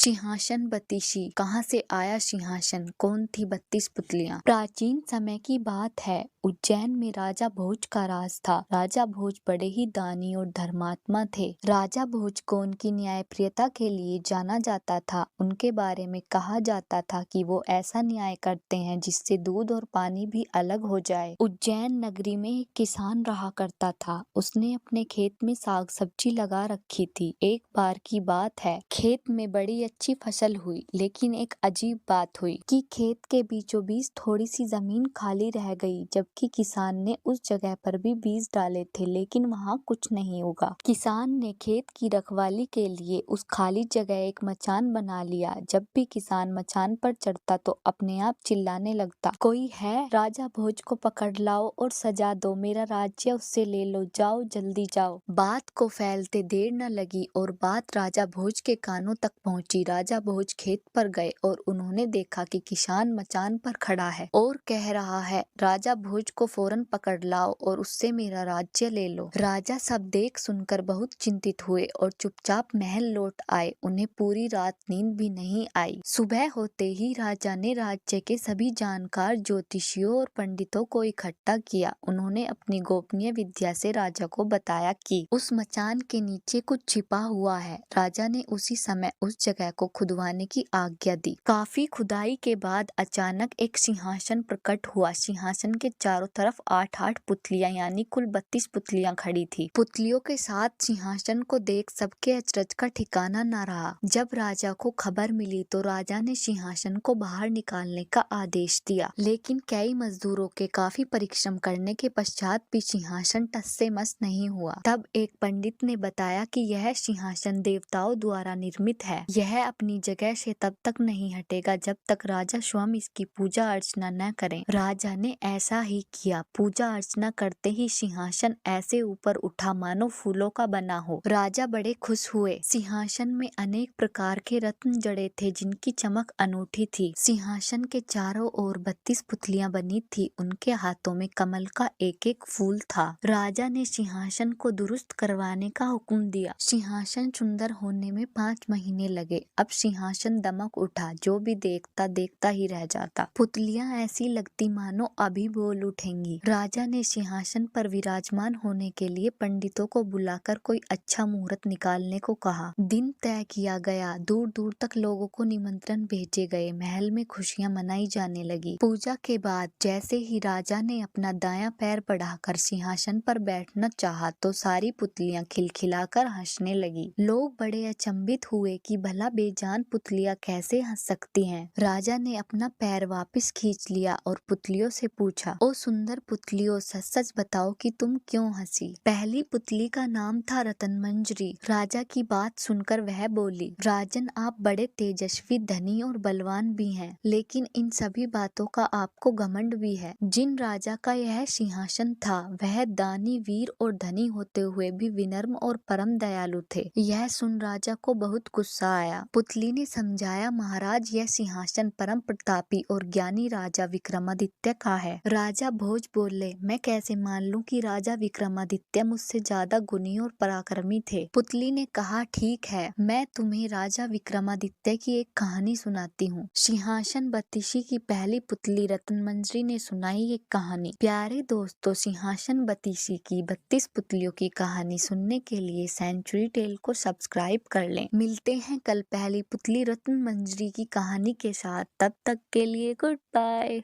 सिंहासन बत्तीसी, कहाँ से आया सिंहासन, कौन थी 32 पुतलियां। प्राचीन समय की बात है। उज्जैन में राजा भोज का राज था। राजा भोज बड़े ही दानी और धर्मात्मा थे। राजा भोज को उनकी न्यायप्रियता के लिए जाना जाता था। उनके बारे में कहा जाता था कि वो ऐसा न्याय करते हैं जिससे दूध और पानी भी अलग हो जाए। उज्जैन नगरी में एक किसान रहा करता था। उसने अपने खेत में साग सब्जी लगा रखी थी। एक बार की बात है, खेत में बड़ी अच्छी फसल हुई, लेकिन एक अजीब बात हुई कि खेत के बीचों बीच थोड़ी सी जमीन खाली रह गई, जबकि किसान ने उस जगह पर भी बीज डाले थे, लेकिन वहाँ कुछ नहीं उगा। किसान ने खेत की रखवाली के लिए उस खाली जगह एक मचान बना लिया। जब भी किसान मचान पर चढ़ता तो अपने आप चिल्लाने लगता, कोई है? राजा भोज को पकड़ लाओ और सजा दो, मेरा राज्य उससे ले लो, जाओ जल्दी जाओ। बात को फैलते देर न लगी और बात राजा भोज के कानों तक पहुंची। राजा भोज खेत पर गए और उन्होंने देखा कि किसान मचान पर खड़ा है और कह रहा है, राजा भोज को फौरन पकड़ लाओ और उससे मेरा राज्य ले लो। राजा सब देख सुनकर बहुत चिंतित हुए और चुपचाप महल लौट आए। उन्हें पूरी रात नींद भी नहीं आई। सुबह होते ही राजा ने राज्य के सभी जानकार ज्योतिषियों और पंडितों को इकट्ठा किया। उन्होंने अपनी गोपनीय विद्या से राजा को बताया कि उस मचान के नीचे कुछ छिपा हुआ है। राजा ने उसी समय उस जगह को खुदवाने की आज्ञा दी। काफी खुदाई के बाद अचानक एक सिंहासन प्रकट हुआ। सिंहासन के चारों तरफ 8-8 पुतलियां यानी कुल 32 पुतलियां खड़ी थी। पुतलियों के साथ सिंहासन को देख सबके अचरज का ठिकाना न रहा। जब राजा को खबर मिली तो राजा ने सिंहासन को बाहर निकालने का आदेश दिया, लेकिन कई मजदूरों के काफी परिश्रम करने के पश्चात भी सिंहासन टस से मस नहीं हुआ। तब एक पंडित ने बताया कि यह सिंहासन देवताओं द्वारा निर्मित है। यह अपनी जगह से तब तक नहीं हटेगा जब तक राजा स्वयं इसकी पूजा अर्चना न करें। राजा ने ऐसा ही किया। पूजा अर्चना करते ही सिंहासन ऐसे ऊपर उठा मानो फूलों का बना हो। राजा बड़े खुश हुए। सिंहासन में अनेक प्रकार के रत्न जड़े थे जिनकी चमक अनूठी थी। सिंहासन के चारों ओर 32 पुतलियां बनी थी। उनके हाथों में कमल का एक एक फूल था। राजा ने सिंहासन को दुरुस्त करवाने का हुक्म दिया। सिंहासन सुंदर होने में 5 महीने लगे। अब सिंहासन दमक उठा। जो भी देखता देखता ही रह जाता। पुतलियां ऐसी लगती मानो अभी बोल उठेंगी। राजा ने सिंहासन पर विराजमान होने के लिए पंडितों को बुलाकर कोई अच्छा मुहूर्त निकालने को कहा। दिन तय किया गया। दूर दूर तक लोगों को निमंत्रण भेजे गए। महल में खुशियां मनाई जाने लगी। पूजा के बाद जैसे ही राजा ने अपना दायां पैर बढ़ाकर सिंहासन पर बैठना चाहा तो सारी पुतलियां खिलखिलाकर हंसने लगी। लोग बड़े अचंभित हुए कि भला बेजान पुतलियां कैसे हंस सकती हैं। राजा ने अपना पैर वापस खींच लिया और पुतलियों से पूछा, ओ सुंदर पुतलियों, सच सच बताओ कि तुम क्यों हंसी। पहली पुतली का नाम था रतन मंजरी। राजा की बात सुनकर वह बोली, राजन आप बड़े तेजस्वी, धनी और बलवान भी हैं, लेकिन इन सभी बातों का आपको घमंड भी है। जिन राजा का यह सिंहासन था वह दानी, वीर और धनी होते हुए भी विनम्र और परम दयालु थे। यह सुन राजा को बहुत गुस्सा आया। पुतली ने समझाया, महाराज यह सिंहासन परम प्रतापी और ज्ञानी राजा विक्रमादित्य का है। राजा भोज बोले, मैं कैसे मान लूं कि राजा विक्रमादित्य मुझसे ज्यादा गुणी और पराक्रमी थे। पुतली ने कहा, ठीक है, मैं तुम्हें राजा विक्रमादित्य की एक कहानी सुनाती हूँ। सिंहासन बत्तीसी की पहली पुतली रतन मंजरी ने सुनाई एक कहानी। प्यारे दोस्तों, सिंहासन बत्तीसी की 32 पुतलियों की कहानी सुनने के लिए सेंचुरी टेल को सब्सक्राइब कर लें। मिलते हैं कल पहली पुतली रतन मंजरी की कहानी के साथ। तब तक के लिए गुड बाय।